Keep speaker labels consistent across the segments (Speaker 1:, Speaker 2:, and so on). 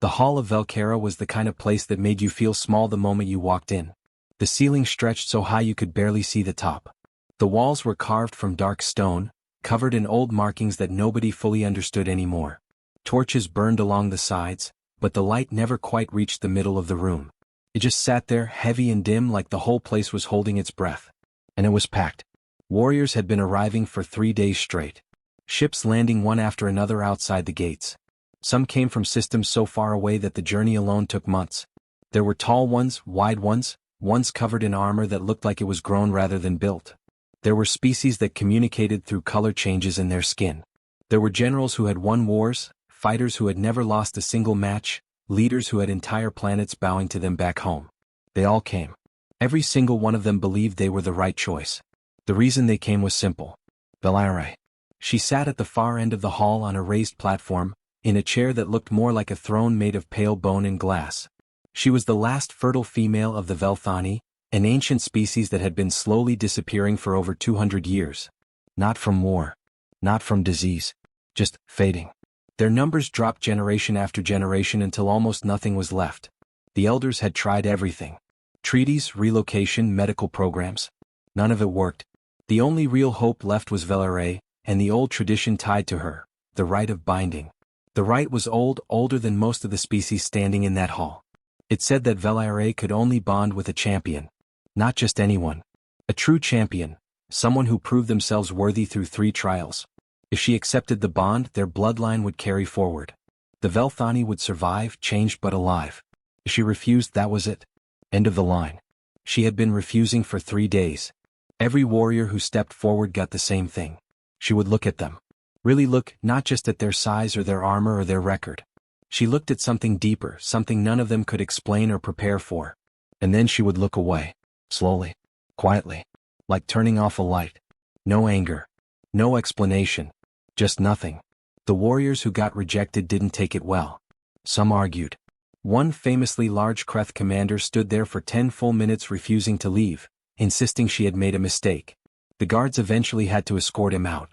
Speaker 1: The Hall of Velcara was the kind of place that made you feel small the moment you walked in. The ceiling stretched so high you could barely see the top. The walls were carved from dark stone, covered in old markings that nobody fully understood anymore. Torches burned along the sides, but the light never quite reached the middle of the room. It just sat there, heavy and dim, like the whole place was holding its breath. And it was packed. Warriors had been arriving for 3 days straight. Ships landing one after another outside the gates. Some came from systems so far away that the journey alone took months. There were tall ones, wide ones covered in armor that looked like it was grown rather than built. There were species that communicated through color changes in their skin. There were generals who had won wars, fighters who had never lost a single match, leaders who had entire planets bowing to them back home. They all came. Every single one of them believed they were the right choice. The reason they came was simple. Velcara. She sat at the far end of the hall on a raised platform, in a chair that looked more like a throne made of pale bone and glass. She was the last fertile female of the Velthani, an ancient species that had been slowly disappearing for over 200 years. Not from war. Not from disease. Just fading. Their numbers dropped generation after generation until almost nothing was left. The elders had tried everything. Treaties, relocation, medical programs. None of it worked. The only real hope left was Velcara, and the old tradition tied to her, the rite of binding. The rite was old, older than most of the species standing in that hall. It said that Velcara could only bond with a champion. Not just anyone. A true champion, someone who proved themselves worthy through 3 trials. If she accepted the bond, their bloodline would carry forward. The Velthani would survive, changed but alive. If she refused, that was it. End of the line. She had been refusing for 3 days. Every warrior who stepped forward got the same thing. She would look at them. Really look, not just at their size or their armor or their record. She looked at something deeper, something none of them could explain or prepare for. And then she would look away. Slowly. Quietly. Like turning off a light. No anger. No explanation. Just nothing. The warriors who got rejected didn't take it well. Some argued. One famously large Kreth commander stood there for 10 full minutes refusing to leave, insisting she had made a mistake. The guards eventually had to escort him out.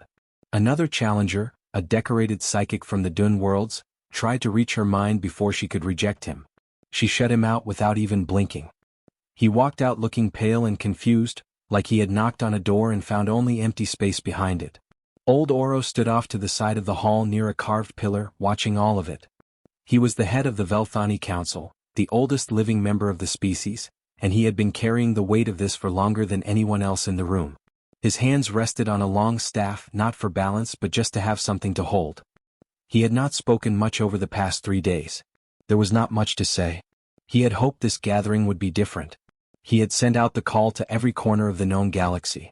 Speaker 1: Another challenger, a decorated psychic from the Dun worlds, tried to reach her mind before she could reject him. She shut him out without even blinking. He walked out looking pale and confused, like he had knocked on a door and found only empty space behind it. Old Oro stood off to the side of the hall near a carved pillar, watching all of it. He was the head of the Velthani Council, the oldest living member of the species, and he had been carrying the weight of this for longer than anyone else in the room. His hands rested on a long staff, not for balance but just to have something to hold. He had not spoken much over the past 3 days. There was not much to say. He had hoped this gathering would be different. He had sent out the call to every corner of the known galaxy.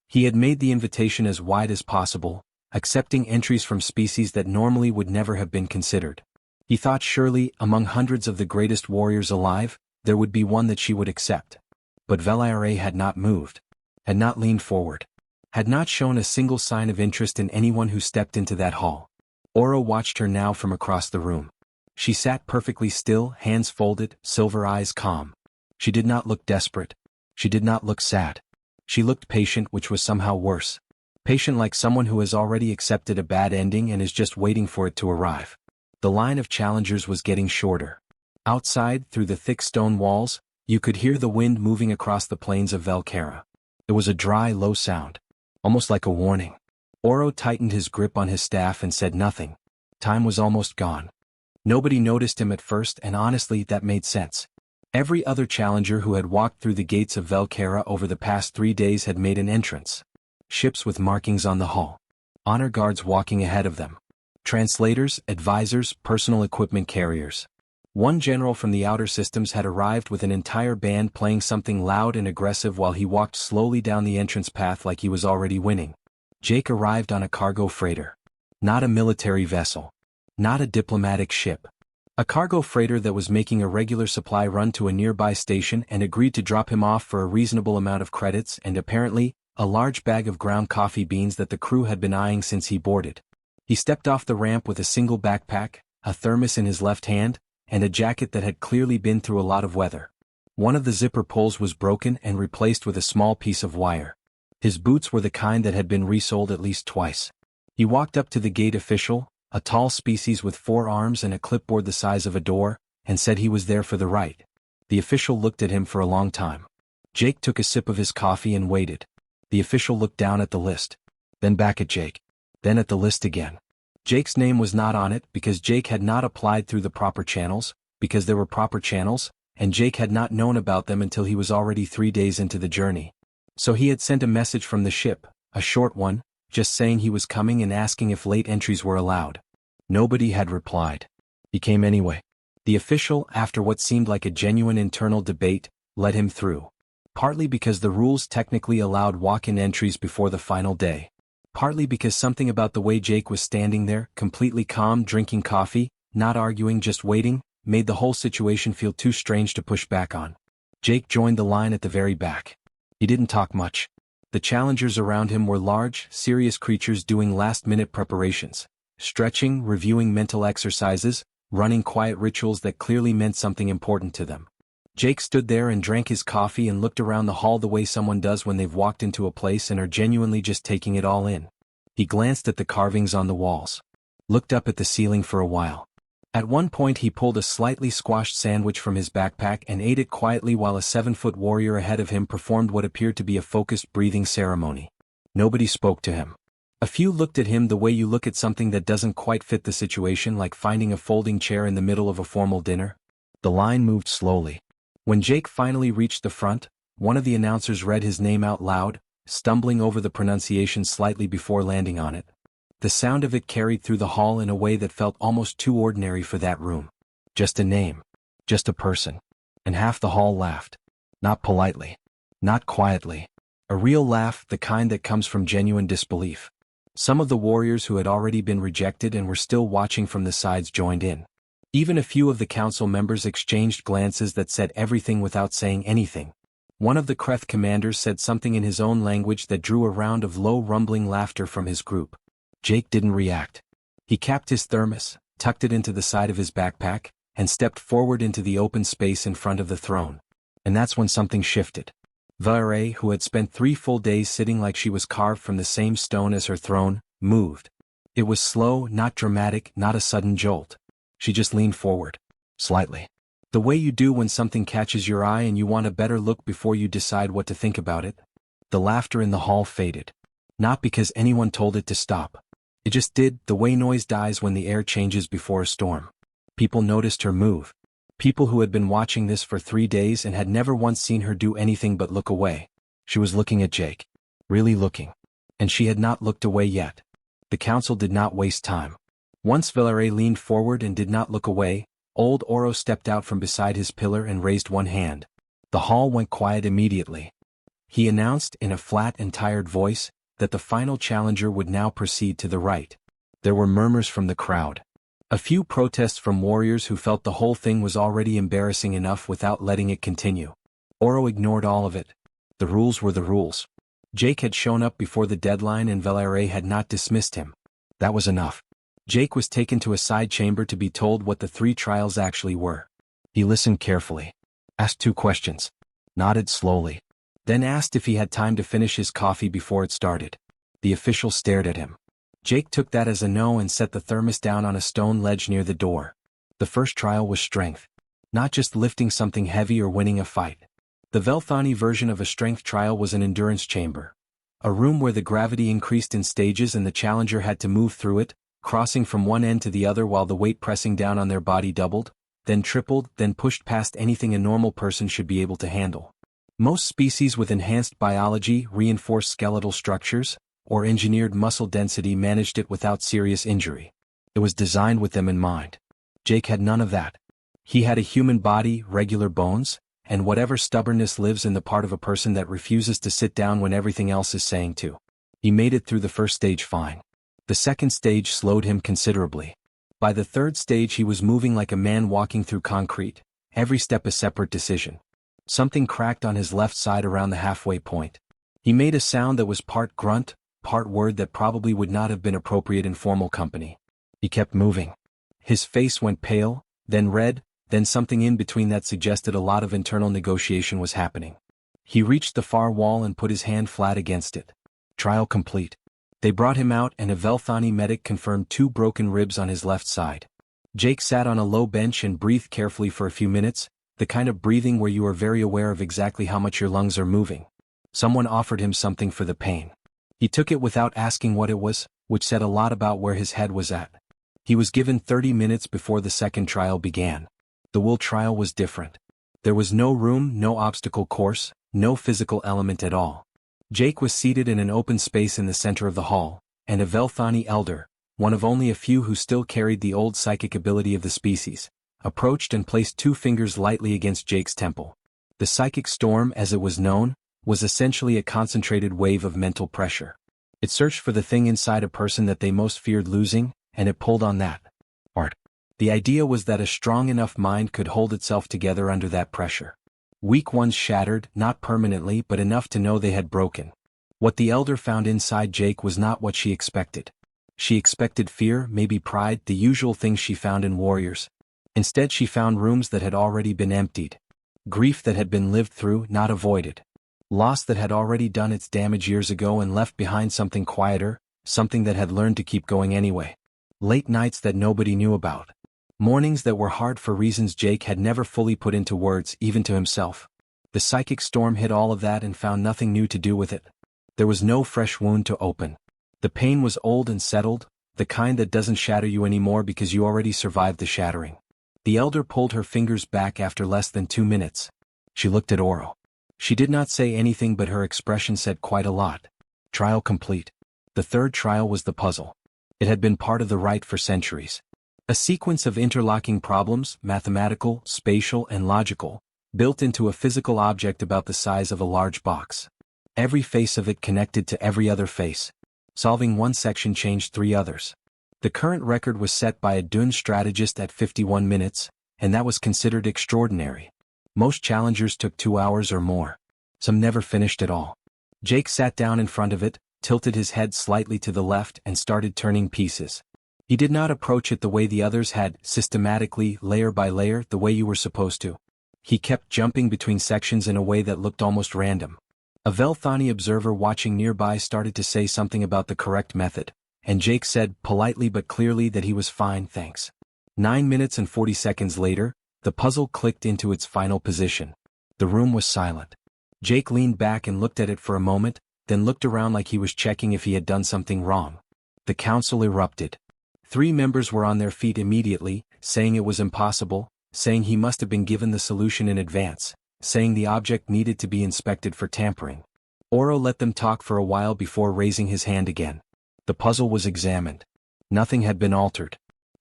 Speaker 1: He had made the invitation as wide as possible, accepting entries from species that normally would never have been considered. He thought surely, among hundreds of the greatest warriors alive, there would be one that she would accept. But Velcara had not moved. Had not leaned forward. Had not shown a single sign of interest in anyone who stepped into that hall. Oro watched her now from across the room. She sat perfectly still, hands folded, silver eyes calm. She did not look desperate. She did not look sad. She looked patient, which was somehow worse. Patient like someone who has already accepted a bad ending and is just waiting for it to arrive. The line of challengers was getting shorter. Outside, through the thick stone walls, you could hear the wind moving across the plains of Velcara. It was a dry, low sound. Almost like a warning. Oro tightened his grip on his staff and said nothing. Time was almost gone. Nobody noticed him at first, and honestly, that made sense. Every other challenger who had walked through the gates of Velcara over the past 3 days had made an entrance. Ships with markings on the hull. Honor guards walking ahead of them. Translators, advisors, personal equipment carriers. One general from the outer systems had arrived with an entire band playing something loud and aggressive while he walked slowly down the entrance path like he was already winning. Jake arrived on a cargo freighter. Not a military vessel. Not a diplomatic ship. A cargo freighter that was making a regular supply run to a nearby station and agreed to drop him off for a reasonable amount of credits and apparently, a large bag of ground coffee beans that the crew had been eyeing since he boarded. He stepped off the ramp with a single backpack, a thermos in his left hand, and a jacket that had clearly been through a lot of weather. One of the zipper pulls was broken and replaced with a small piece of wire. His boots were the kind that had been resoled at least twice. He walked up to the gate official, a tall species with 4 arms and a clipboard the size of a door, and said he was there for the right. The official looked at him for a long time. Jake took a sip of his coffee and waited. The official looked down at the list, then back at Jake, then at the list again. Jake's name was not on it because Jake had not applied through the proper channels, because there were proper channels, and Jake had not known about them until he was already 3 days into the journey. So he had sent a message from the ship, a short one, just saying he was coming and asking if late entries were allowed. Nobody had replied. He came anyway. The official, after what seemed like a genuine internal debate, let him through. Partly because the rules technically allowed walk-in entries before the final day. Partly because something about the way Jake was standing there, completely calm, drinking coffee, not arguing, just waiting, made the whole situation feel too strange to push back on. Jake joined the line at the very back. He didn't talk much. The challengers around him were large, serious creatures doing last-minute preparations, stretching, reviewing mental exercises, running quiet rituals that clearly meant something important to them. Jake stood there and drank his coffee and looked around the hall the way someone does when they've walked into a place and are genuinely just taking it all in. He glanced at the carvings on the walls. Looked up at the ceiling for a while. At one point he pulled a slightly squashed sandwich from his backpack and ate it quietly while a 7-foot warrior ahead of him performed what appeared to be a focused breathing ceremony. Nobody spoke to him. A few looked at him the way you look at something that doesn't quite fit the situation, like finding a folding chair in the middle of a formal dinner. The line moved slowly. When Jake finally reached the front, one of the announcers read his name out loud, stumbling over the pronunciation slightly before landing on it. The sound of it carried through the hall in a way that felt almost too ordinary for that room. Just a name. Just a person. And half the hall laughed. Not politely. Not quietly. A real laugh, the kind that comes from genuine disbelief. Some of the warriors who had already been rejected and were still watching from the sides joined in. Even a few of the council members exchanged glances that said everything without saying anything. One of the Kreth commanders said something in his own language that drew a round of low rumbling laughter from his group. Jake didn't react. He capped his thermos, tucked it into the side of his backpack, and stepped forward into the open space in front of the throne. And that's when something shifted. Valerie, who had spent 3 full days sitting like she was carved from the same stone as her throne, moved. It was slow, not dramatic, not a sudden jolt. She just leaned forward. Slightly. The way you do when something catches your eye and you want a better look before you decide what to think about it. The laughter in the hall faded. Not because anyone told it to stop. It just did, the way noise dies when the air changes before a storm. People noticed her move. People who had been watching this for 3 days and had never once seen her do anything but look away. She was looking at Jake. Really looking. And she had not looked away yet. The council did not waste time. Once Valerie leaned forward and did not look away, old Oro stepped out from beside his pillar and raised one hand. The hall went quiet immediately. He announced, in a flat and tired voice, that the final challenger would now proceed to the right. There were murmurs from the crowd. A few protests from warriors who felt the whole thing was already embarrassing enough without letting it continue. Oro ignored all of it. The rules were the rules. Jake had shown up before the deadline and Valerie had not dismissed him. That was enough. Jake was taken to a side chamber to be told what the 3 trials actually were. He listened carefully. Asked 2 questions. Nodded slowly. Then asked if he had time to finish his coffee before it started. The official stared at him. Jake took that as a no and set the thermos down on a stone ledge near the door. The first trial was strength. Not just lifting something heavy or winning a fight. The Velthani version of a strength trial was an endurance chamber. A room where the gravity increased in stages and the challenger had to move through it, crossing from one end to the other while the weight pressing down on their body doubled, then tripled, then pushed past anything a normal person should be able to handle. Most species with enhanced biology, reinforced skeletal structures, or engineered muscle density managed it without serious injury. It was designed with them in mind. Jake had none of that. He had a human body, regular bones, and whatever stubbornness lives in the part of a person that refuses to sit down when everything else is saying to. He made it through the first stage fine. The second stage slowed him considerably. By the third stage he was moving like a man walking through concrete, every step a separate decision. Something cracked on his left side around the halfway point. He made a sound that was part grunt, part word that probably would not have been appropriate in formal company. He kept moving. His face went pale, then red, then something in between that suggested a lot of internal negotiation was happening. He reached the far wall and put his hand flat against it. Trial complete. They brought him out and a Velthani medic confirmed 2 broken ribs on his left side. Jake sat on a low bench and breathed carefully for a few minutes, the kind of breathing where you are very aware of exactly how much your lungs are moving. Someone offered him something for the pain. He took it without asking what it was, which said a lot about where his head was at. He was given 30 minutes before the second trial began. The will trial was different. There was no room, no obstacle course, no physical element at all. Jake was seated in an open space in the center of the hall, and a Velthani elder, one of only a few who still carried the old psychic ability of the species, approached and placed 2 fingers lightly against Jake's temple. The psychic storm, as it was known, was essentially a concentrated wave of mental pressure. It searched for the thing inside a person that they most feared losing, and it pulled on that. Art. The idea was that a strong enough mind could hold itself together under that pressure. Weak ones shattered, not permanently but enough to know they had broken. What the elder found inside Jake was not what she expected. She expected fear, maybe pride, the usual things she found in warriors. Instead she found rooms that had already been emptied. Grief that had been lived through, not avoided. Loss that had already done its damage years ago and left behind something quieter, something that had learned to keep going anyway. Late nights that nobody knew about. Mornings that were hard for reasons Jake had never fully put into words, even to himself. The psychic storm hit all of that and found nothing new to do with it. There was no fresh wound to open. The pain was old and settled, the kind that doesn't shatter you anymore because you already survived the shattering. The elder pulled her fingers back after less than 2 minutes. She looked at Oro. She did not say anything but her expression said quite a lot. Trial complete. The third trial was the puzzle. It had been part of the rite for centuries. A sequence of interlocking problems, mathematical, spatial, and logical, built into a physical object about the size of a large box. Every face of it connected to every other face. Solving one section changed 3 others. The current record was set by a Dune strategist at 51 minutes, and that was considered extraordinary. Most challengers took 2 hours or more. Some never finished at all. Jake sat down in front of it, tilted his head slightly to the left and started turning pieces. He did not approach it the way the others had, systematically, layer by layer, the way you were supposed to. He kept jumping between sections in a way that looked almost random. A Velthani observer watching nearby started to say something about the correct method, and Jake said, politely but clearly, that he was fine, thanks. 9 minutes and 40 seconds later, the puzzle clicked into its final position. The room was silent. Jake leaned back and looked at it for a moment, then looked around like he was checking if he had done something wrong. The council erupted. 3 members were on their feet immediately, saying it was impossible, saying he must have been given the solution in advance, saying the object needed to be inspected for tampering. Oro let them talk for a while before raising his hand again. The puzzle was examined. Nothing had been altered.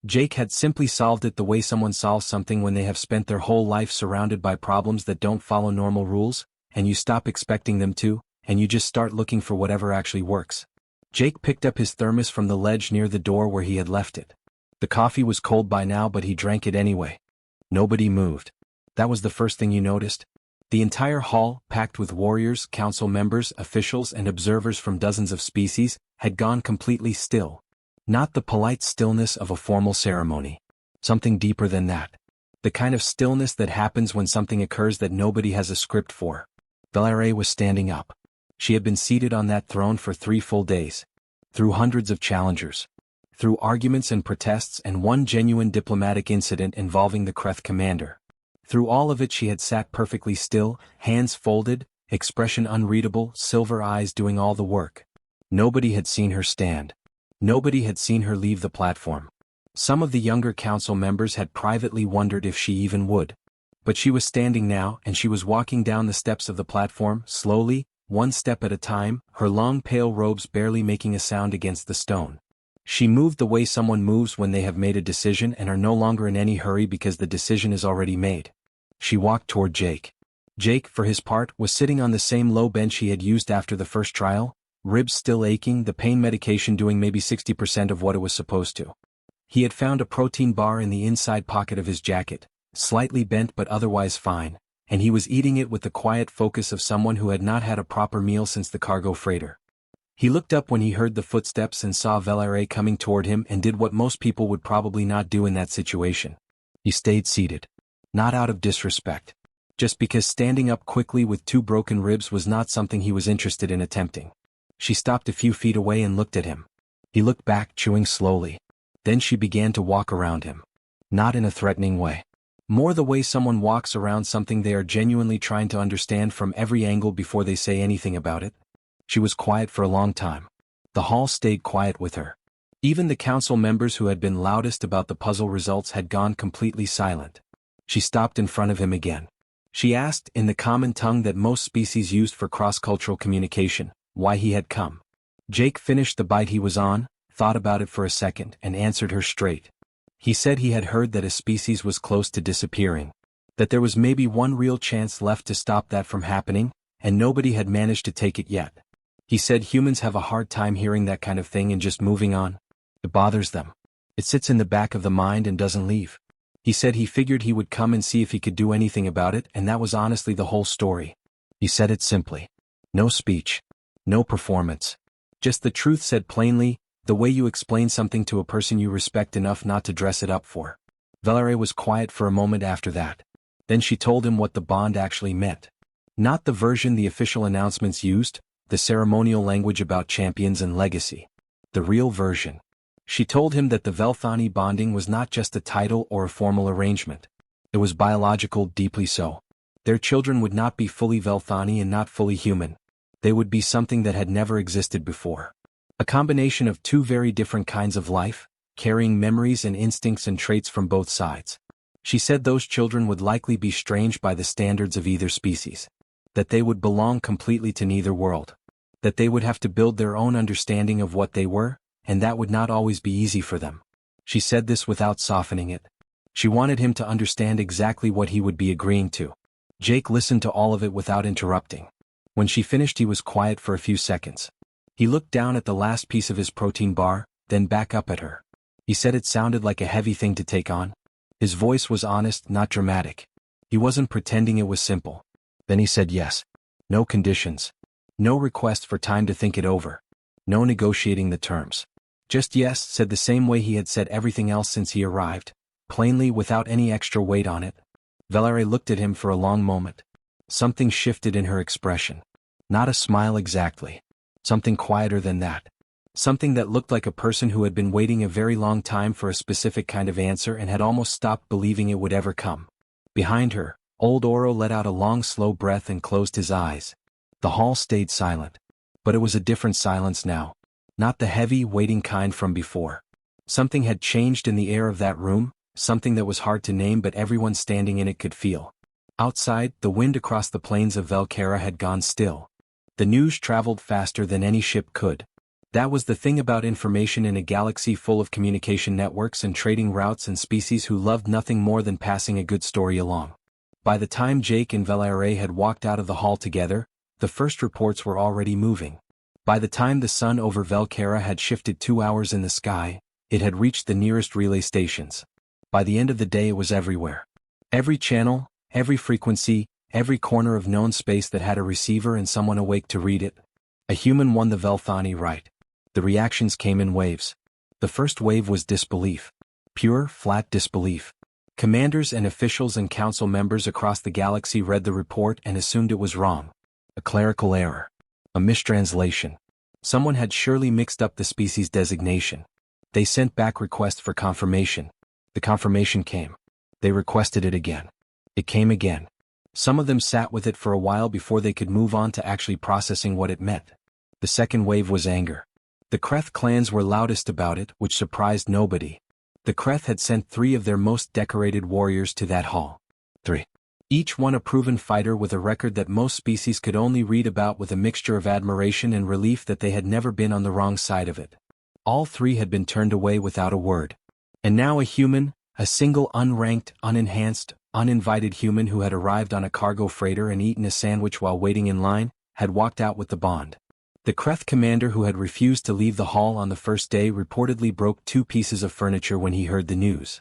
Speaker 1: Jake had simply solved it the way someone solves something when they have spent their whole life surrounded by problems that don't follow normal rules, and you stop expecting them to, and you just start looking for whatever actually works. Jake picked up his thermos from the ledge near the door where he had left it. The coffee was cold by now, but he drank it anyway. Nobody moved. That was the first thing you noticed? The entire hall, packed with warriors, council members, officials, and observers from dozens of species, had gone completely still. Not the polite stillness of a formal ceremony. Something deeper than that. The kind of stillness that happens when something occurs that nobody has a script for. Valere was standing up. She had been seated on that throne for 3 full days. Through hundreds of challengers. Through arguments and protests and one genuine diplomatic incident involving the Kreth commander. Through all of it she had sat perfectly still, hands folded, expression unreadable, silver eyes doing all the work. Nobody had seen her stand. Nobody had seen her leave the platform. Some of the younger council members had privately wondered if she even would. But she was standing now, and she was walking down the steps of the platform, slowly, 1 step at a time, her long pale robes barely making a sound against the stone. She moved the way someone moves when they have made a decision and are no longer in any hurry because the decision is already made. She walked toward Jake. Jake, for his part, was sitting on the same low bench he had used after the first trial, ribs still aching, the pain medication doing maybe 60% of what it was supposed to. He had found a protein bar in the inside pocket of his jacket, slightly bent but otherwise fine, and he was eating it with the quiet focus of someone who had not had a proper meal since the cargo freighter. He looked up when he heard the footsteps and saw Valere coming toward him and did what most people would probably not do in that situation. He stayed seated. Not out of disrespect. Just because standing up quickly with 2 broken ribs was not something he was interested in attempting. She stopped a few feet away and looked at him. He looked back, chewing slowly. Then she began to walk around him. Not in a threatening way. More the way someone walks around something they are genuinely trying to understand from every angle before they say anything about it. She was quiet for a long time. The hall stayed quiet with her. Even the council members who had been loudest about the puzzle results had gone completely silent. She stopped in front of him again. She asked, in the common tongue that most species used for cross-cultural communication, why he had come. Jake finished the bite he was on, thought about it for a second, and answered her straight. He said he had heard that a species was close to disappearing, that there was maybe one real chance left to stop that from happening, and nobody had managed to take it yet. He said humans have a hard time hearing that kind of thing and just moving on. It bothers them. It sits in the back of the mind and doesn't leave. He said he figured he would come and see if he could do anything about it, and that was honestly the whole story. He said it simply. No speech. No performance. Just the truth said plainly, the way you explain something to a person you respect enough not to dress it up for. Valerie was quiet for a moment after that. Then she told him what the bond actually meant. Not the version the official announcements used, the ceremonial language about champions and legacy. The real version. She told him that the Velthani bonding was not just a title or a formal arrangement. It was biological, deeply so. Their children would not be fully Velthani and not fully human. They would be something that had never existed before. A combination of two very different kinds of life, carrying memories and instincts and traits from both sides. She said those children would likely be strange by the standards of either species. That they would belong completely to neither world. That they would have to build their own understanding of what they were, and that would not always be easy for them. She said this without softening it. She wanted him to understand exactly what he would be agreeing to. Jake listened to all of it without interrupting. When she finished, he was quiet for a few seconds. He looked down at the last piece of his protein bar, then back up at her. He said it sounded like a heavy thing to take on. His voice was honest, not dramatic. He wasn't pretending it was simple. Then he said yes. No conditions. No request for time to think it over. No negotiating the terms. Just yes, said the same way he had said everything else since he arrived, plainly without any extra weight on it. Valerie looked at him for a long moment. Something shifted in her expression. Not a smile exactly. Something quieter than that. Something that looked like a person who had been waiting a very long time for a specific kind of answer and had almost stopped believing it would ever come. Behind her, old Oro let out a long slow breath and closed his eyes. The hall stayed silent. But it was a different silence now. Not the heavy, waiting kind from before. Something had changed in the air of that room, something that was hard to name but everyone standing in it could feel. Outside, the wind across the plains of Velkera had gone still. The news traveled faster than any ship could. That was the thing about information in a galaxy full of communication networks and trading routes and species who loved nothing more than passing a good story along. By the time Jake and Valerie had walked out of the hall together, the first reports were already moving. By the time the sun over Velkera had shifted 2 hours in the sky, it had reached the nearest relay stations. By the end of the day it was everywhere. Every channel, every frequency, every corner of known space that had a receiver and someone awake to read it. A human won the Velthani right. The reactions came in waves. The first wave was disbelief. Pure, flat disbelief. Commanders and officials and council members across the galaxy read the report and assumed it was wrong. A clerical error. A mistranslation. Someone had surely mixed up the species designation. They sent back requests for confirmation. The confirmation came. They requested it again. It came again. Some of them sat with it for a while before they could move on to actually processing what it meant. The second wave was anger. The Kreth clans were loudest about it, which surprised nobody. The Kreth had sent 3 of their most decorated warriors to that hall. 3. Each one a proven fighter with a record that most species could only read about, with a mixture of admiration and relief that they had never been on the wrong side of it. All 3 had been turned away without a word. And now a human, a single unranked, unenhanced, uninvited human who had arrived on a cargo freighter and eaten a sandwich while waiting in line, had walked out with the bond. The Kreth commander who had refused to leave the hall on the first day reportedly broke 2 pieces of furniture when he heard the news.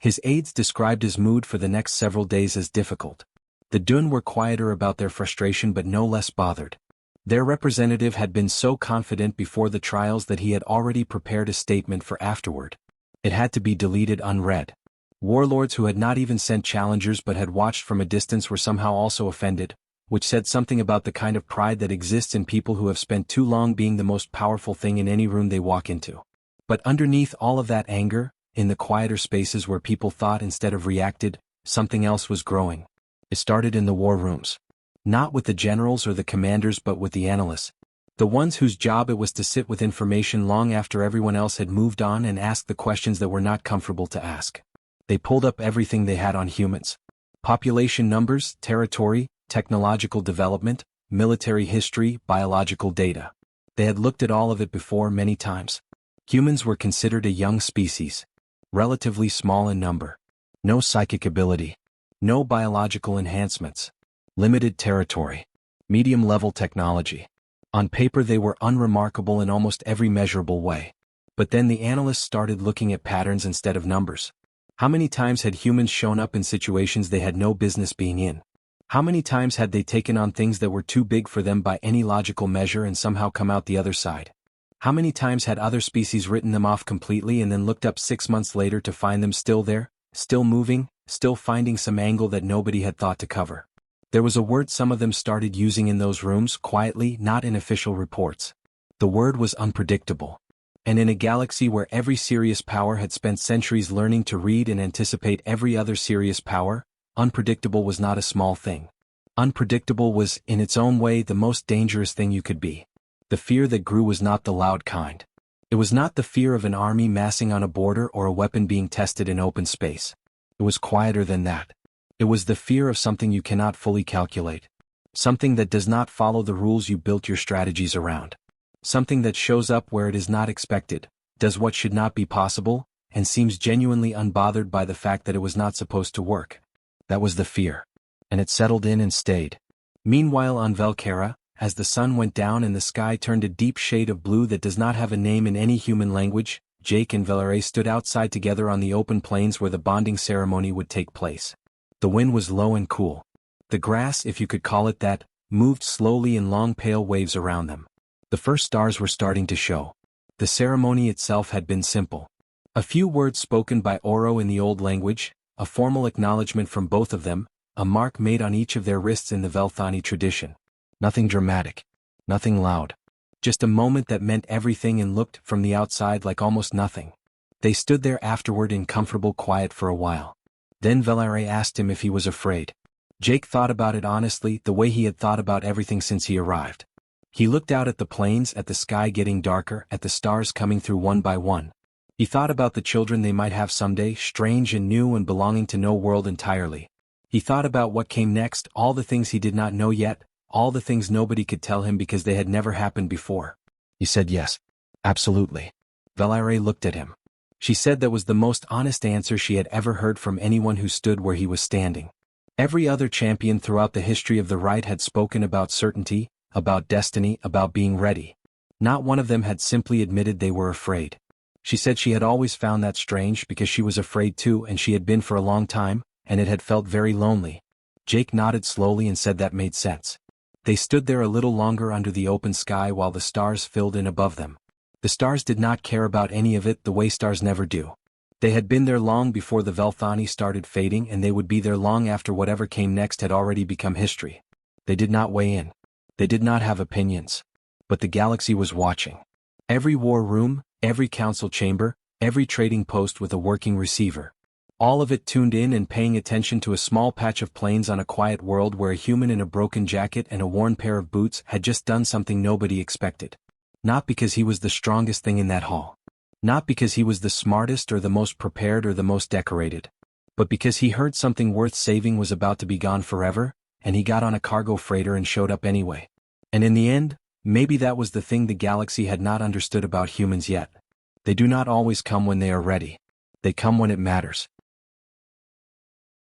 Speaker 1: His aides described his mood for the next several days as difficult. The Dun were quieter about their frustration but no less bothered. Their representative had been so confident before the trials that he had already prepared a statement for afterward. It had to be deleted unread. Warlords who had not even sent challengers but had watched from a distance were somehow also offended, which said something about the kind of pride that exists in people who have spent too long being the most powerful thing in any room they walk into. But underneath all of that anger, in the quieter spaces where people thought instead of reacted, something else was growing. It started in the war rooms. Not with the generals or the commanders but with the analysts. The ones whose job it was to sit with information long after everyone else had moved on and ask the questions that were not comfortable to ask. They pulled up everything they had on humans. Population numbers, territory, technological development, military history, biological data. They had looked at all of it before many times. Humans were considered a young species. Relatively small in number. No psychic ability. No biological enhancements. Limited territory. Medium-level technology. On paper they were unremarkable in almost every measurable way. But then the analysts started looking at patterns instead of numbers. How many times had humans shown up in situations they had no business being in? How many times had they taken on things that were too big for them by any logical measure and somehow come out the other side? How many times had other species written them off completely and then looked up 6 months later to find them still there, still moving, still finding some angle that nobody had thought to cover? There was a word some of them started using in those rooms, quietly, not in official reports. The word was unpredictable. And in a galaxy where every serious power had spent centuries learning to read and anticipate every other serious power, unpredictable was not a small thing. Unpredictable was, in its own way, the most dangerous thing you could be. The fear that grew was not the loud kind. It was not the fear of an army massing on a border or a weapon being tested in open space. It was quieter than that. It was the fear of something you cannot fully calculate. Something that does not follow the rules you built your strategies around. Something that shows up where it is not expected, does what should not be possible, and seems genuinely unbothered by the fact that it was not supposed to work. That was the fear. And it settled in and stayed. Meanwhile on Velkera, as the sun went down and the sky turned a deep shade of blue that does not have a name in any human language, Jake and Valerie stood outside together on the open plains where the bonding ceremony would take place. The wind was low and cool. The grass, if you could call it that, moved slowly in long pale waves around them. The first stars were starting to show. The ceremony itself had been simple. A few words spoken by Oro in the old language, a formal acknowledgement from both of them, a mark made on each of their wrists in the Velthani tradition. Nothing dramatic. Nothing loud. Just a moment that meant everything and looked, from the outside, like almost nothing. They stood there afterward in comfortable quiet for a while. Then Valerie asked him if he was afraid. Jake thought about it honestly, the way he had thought about everything since he arrived. He looked out at the plains, at the sky getting darker, at the stars coming through one by one. He thought about the children they might have someday, strange and new and belonging to no world entirely. He thought about what came next, all the things he did not know yet, all the things nobody could tell him because they had never happened before. He said yes. Absolutely. Valerie looked at him. She said that was the most honest answer she had ever heard from anyone who stood where he was standing. Every other champion throughout the history of the right had spoken about certainty, about destiny, about being ready. Not one of them had simply admitted they were afraid. She said she had always found that strange because she was afraid too, and she had been for a long time, and it had felt very lonely. Jake nodded slowly and said that made sense. They stood there a little longer under the open sky while the stars filled in above them. The stars did not care about any of it the way stars never do. They had been there long before the Velthani started fading, and they would be there long after whatever came next had already become history. They did not weigh in. They did not have opinions. But the galaxy was watching. Every war room, every council chamber, every trading post with a working receiver. All of it tuned in and paying attention to a small patch of plains on a quiet world where a human in a broken jacket and a worn pair of boots had just done something nobody expected. Not because he was the strongest thing in that hall. Not because he was the smartest or the most prepared or the most decorated. But because he heard something worth saving was about to be gone forever, and he got on a cargo freighter and showed up anyway. And in the end, maybe that was the thing the galaxy had not understood about humans yet. They do not always come when they are ready. They come when it matters.